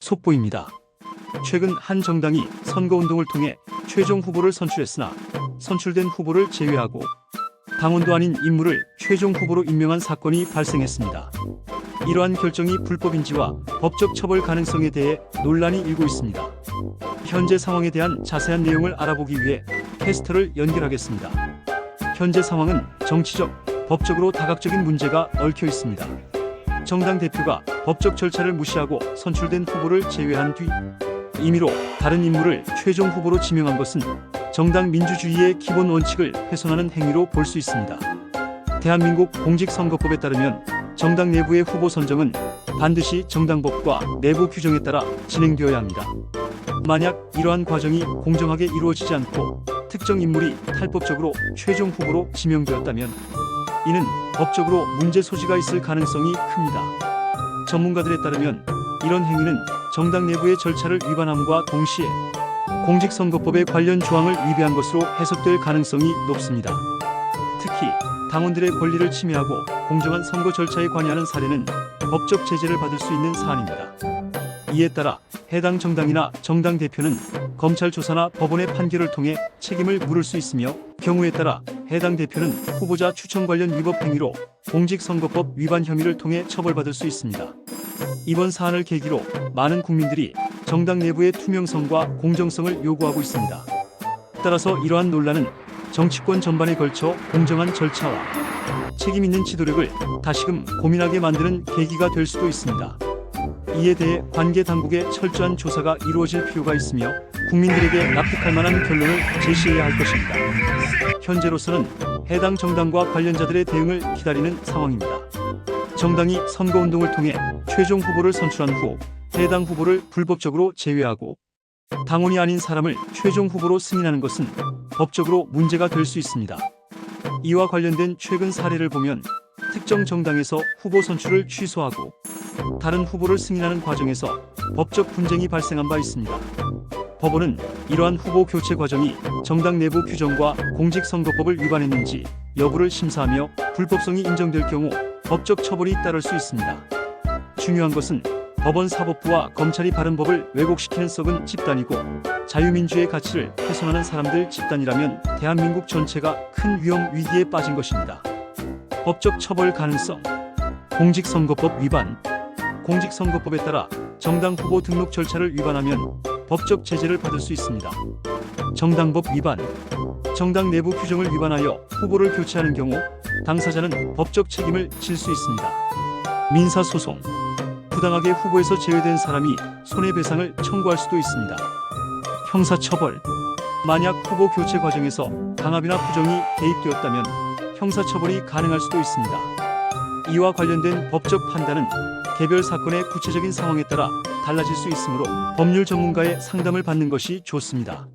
속보입니다. 최근 한 정당이 선거운동을 통해 최종 후보를 선출했으나 선출된 후보를 제외하고 당원도 아닌 인물을 최종 후보로 임명한 사건이 발생했습니다. 이러한 결정이 불법인지와 법적 처벌 가능성에 대해 논란이 일고 있습니다. 현재 상황에 대한 자세한 내용을 알아보기 위해 캐스터를 연결하겠습니다. 현재 상황은 정치적, 법적으로 다각적인 문제가 얽혀 있습니다. 정당 대표가 법적 절차를 무시하고 선출된 후보를 제외한 뒤 임의로 다른 인물을 최종 후보로 지명한 것은 정당 민주주의의 기본 원칙을 훼손하는 행위로 볼 수 있습니다. 대한민국 공직선거법에 따르면 정당 내부의 후보 선정은 반드시 정당법과 내부 규정에 따라 진행되어야 합니다. 만약 이러한 과정이 공정하게 이루어지지 않고 특정 인물이 탈법적으로 최종 후보로 지명되었다면 이는 법적으로 문제 소지가 있을 가능성이 큽니다. 전문가들에 따르면 이런 행위는 정당 내부의 절차를 위반함과 동시에 공직선거법의 관련 조항을 위배한 것으로 해석될 가능성이 높습니다. 특히 당원들의 권리를 침해하고 공정한 선거 절차에 관여하는 사례는 법적 제재를 받을 수 있는 사안입니다. 이에 따라 해당 정당이나 정당 대표는 검찰 조사나 법원의 판결을 통해 책임을 물을 수 있으며 경우에 따라 해당 대표는 후보자 추천 관련 위법 행위로 공직선거법 위반 혐의를 통해 처벌받을 수 있습니다. 이번 사안을 계기로 많은 국민들이 정당 내부의 투명성과 공정성을 요구하고 있습니다. 따라서 이러한 논란은 정치권 전반에 걸쳐 공정한 절차와 책임 있는 지도력을 다시금 고민하게 만드는 계기가 될 수도 있습니다. 이에 대해 관계 당국의 철저한 조사가 이루어질 필요가 있으며 국민들에게 납득할 만한 결론을 제시해야 할 것입니다. 현재로서는 해당 정당과 관련자들의 대응을 기다리는 상황입니다. 정당이 선거운동을 통해 최종 후보를 선출한 후 해당 후보를 불법적으로 제외하고 당원이 아닌 사람을 최종 후보로 승인하는 것은 법적으로 문제가 될 수 있습니다. 이와 관련된 최근 사례를 보면 특정 정당에서 후보 선출을 취소하고 다른 후보를 승인하는 과정에서 법적 분쟁이 발생한 바 있습니다. 법원은 이러한 후보 교체 과정이 정당 내부 규정과 공직선거법을 위반했는지 여부를 심사하며 불법성이 인정될 경우 법적 처벌이 따를 수 있습니다. 중요한 것은 법원 사법부와 검찰이 바른 법을 왜곡시키는 썩은 집단이고 자유민주의 가치를 훼손하는 사람들 집단이라면 대한민국 전체가 큰 위험 위기에 빠진 것입니다. 법적 처벌 가능성, 공직선거법 위반. 공직선거법에 따라 정당 후보 등록 절차를 위반하면 법적 제재를 받을 수 있습니다. 정당법 위반. 정당 내부 규정을 위반하여 후보를 교체하는 경우 당사자는 법적 책임을 질 수 있습니다. 민사소송. 부당하게 후보에서 제외된 사람이 손해배상을 청구할 수도 있습니다. 형사처벌. 만약 후보 교체 과정에서 강압이나 부정이 개입되었다면 형사처벌이 가능할 수도 있습니다. 이와 관련된 법적 판단은 개별 사건의 구체적인 상황에 따라 달라질 수 있으므로 법률 전문가의 상담을 받는 것이 좋습니다.